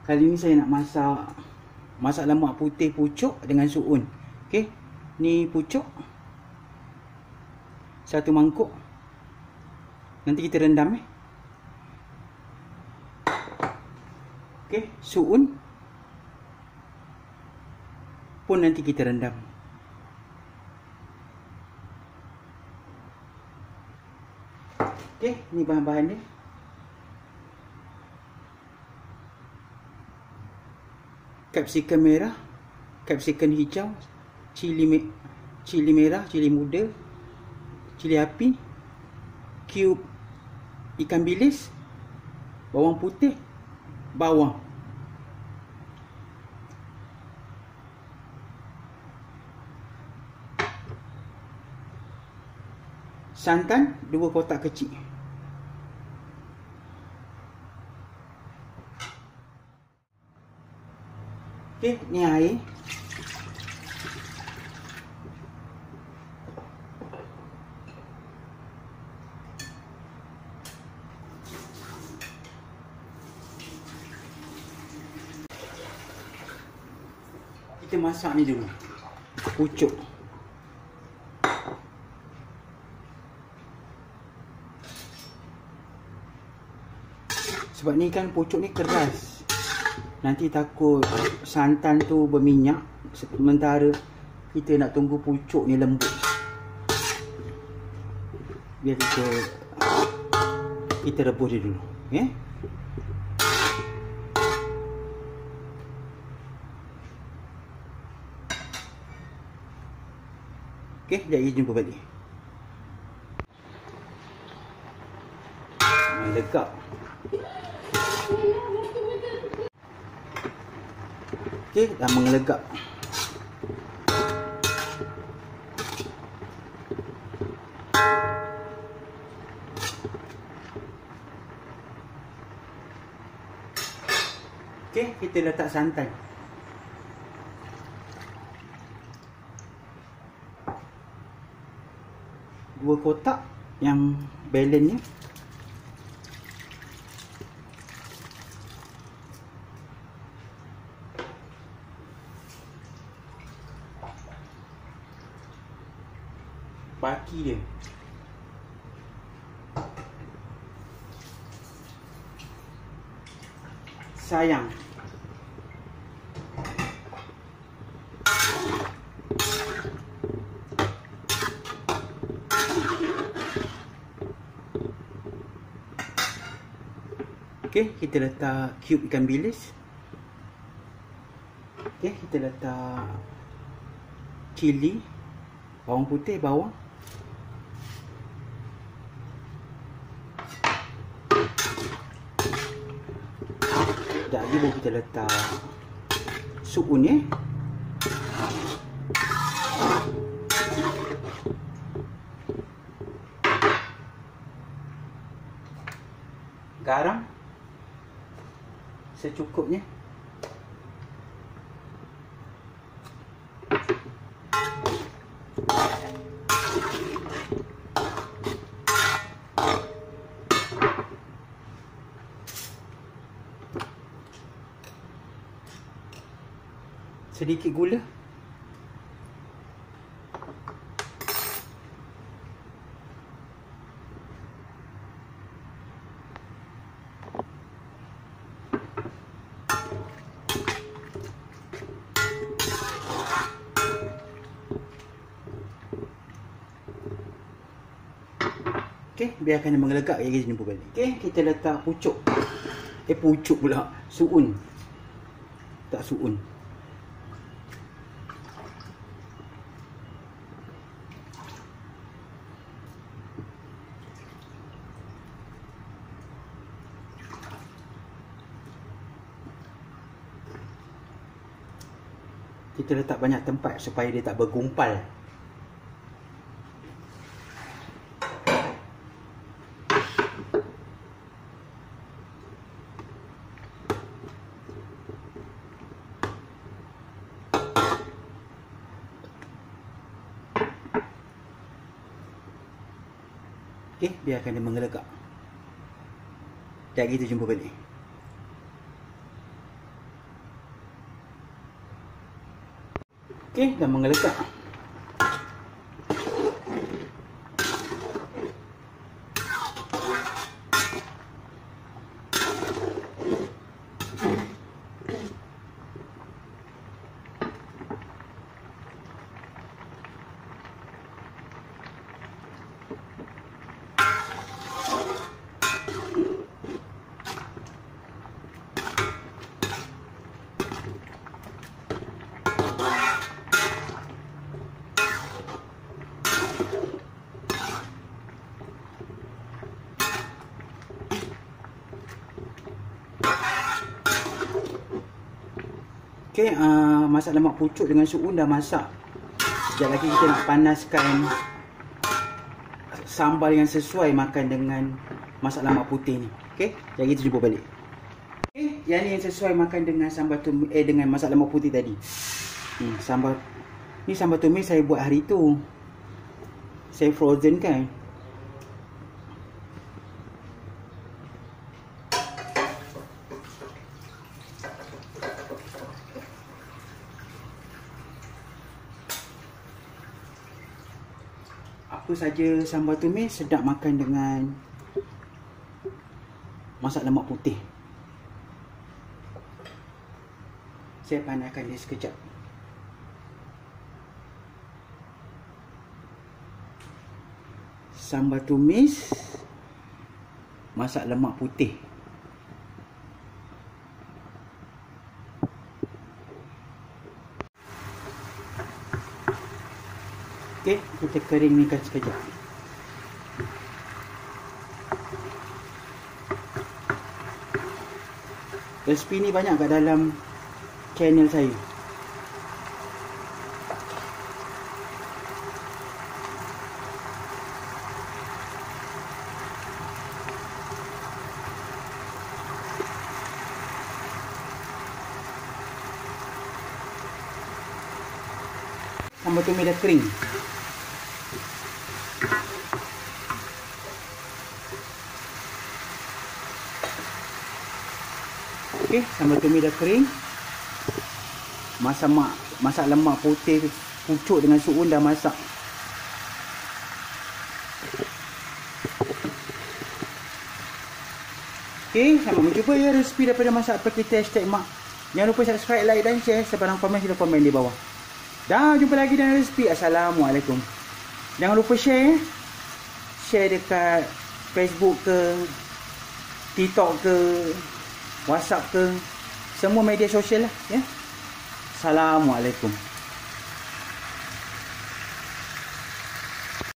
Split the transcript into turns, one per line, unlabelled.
Kali ni saya nak masak lemak putih pucuk dengan suun. Okey. Ni pucuk. 1 mangkuk. Nanti kita rendam Okey, suun pun nanti kita rendam. Okey, ni bahan-bahan dia. Kapsikum merah, kapsikum hijau, cili merah, cili muda, cili api, cube ikan bilis, bawang putih, bawang. Santan 2 kotak kecil. Okey, ni air. Kita masak ni dulu. Pucuk. Sebab ni kan pucuk ni keras. Nanti takut santan tu berminyak. Sementara kita nak tunggu pucuk ni lembut. Biar kita rebus dia dulu. Okay? Okay, sekejap lagi jumpa balik. Melekat. Okey, dah mengelegak. Okey, kita letak santan. Dua kotak yang balance nya. Baki dia. Sayang. Okey, kita letak cube ikan bilis. Okey, kita letak cili, bawang putih, bawang. Sekejap lagi baru kita letak suun ya. Garam secukupnya. Sedikit gula. Okey, biarkan dia mengelegak, lagi jumpa balik. Okey, kita letak pucuk. Pucuk pula. Suun. Tak suun. Kita letak banyak tempat supaya dia tak bergumpal. Okey, biarkan dia mengelegak. Dan kita jumpa balik. Okey, dah mengelegak. Okey, masak lemak pucuk dengan suun dah masak. Sekejap lagi kita nak panaskan sambal yang sesuai makan dengan masak lemak putih ni. Okey, jadi kita jumpa balik. Okey, yang ni yang sesuai makan dengan sambal tumis dengan masak lemak putih tadi. Sambal ni sambal tumis saya buat hari tu. Saya frozen kan. Apa saja sambal tumis sedap makan dengan masak lemak putih. Saya panaskan dia sekejap. Sambal tumis masak lemak putih. Okey, kita keringkan sekejap. Resipi ni banyak kat dalam channel saya. Sambal tumis dah kering. Okey, sambal tumis dah kering. Masak lemak putih pucuk dengan suun dah masak. Okey, selamat mencuba ya resipi daripada Masak Apa Kita #mak. Jangan lupa subscribe, like dan share. Sebarang komen sila komen di bawah. Dah jumpa lagi dengan resipi. Assalamualaikum. Jangan lupa share. Share dekat Facebook ke, TikTok ke, WhatsApp ke, semua media sosial lah ya. Assalamualaikum.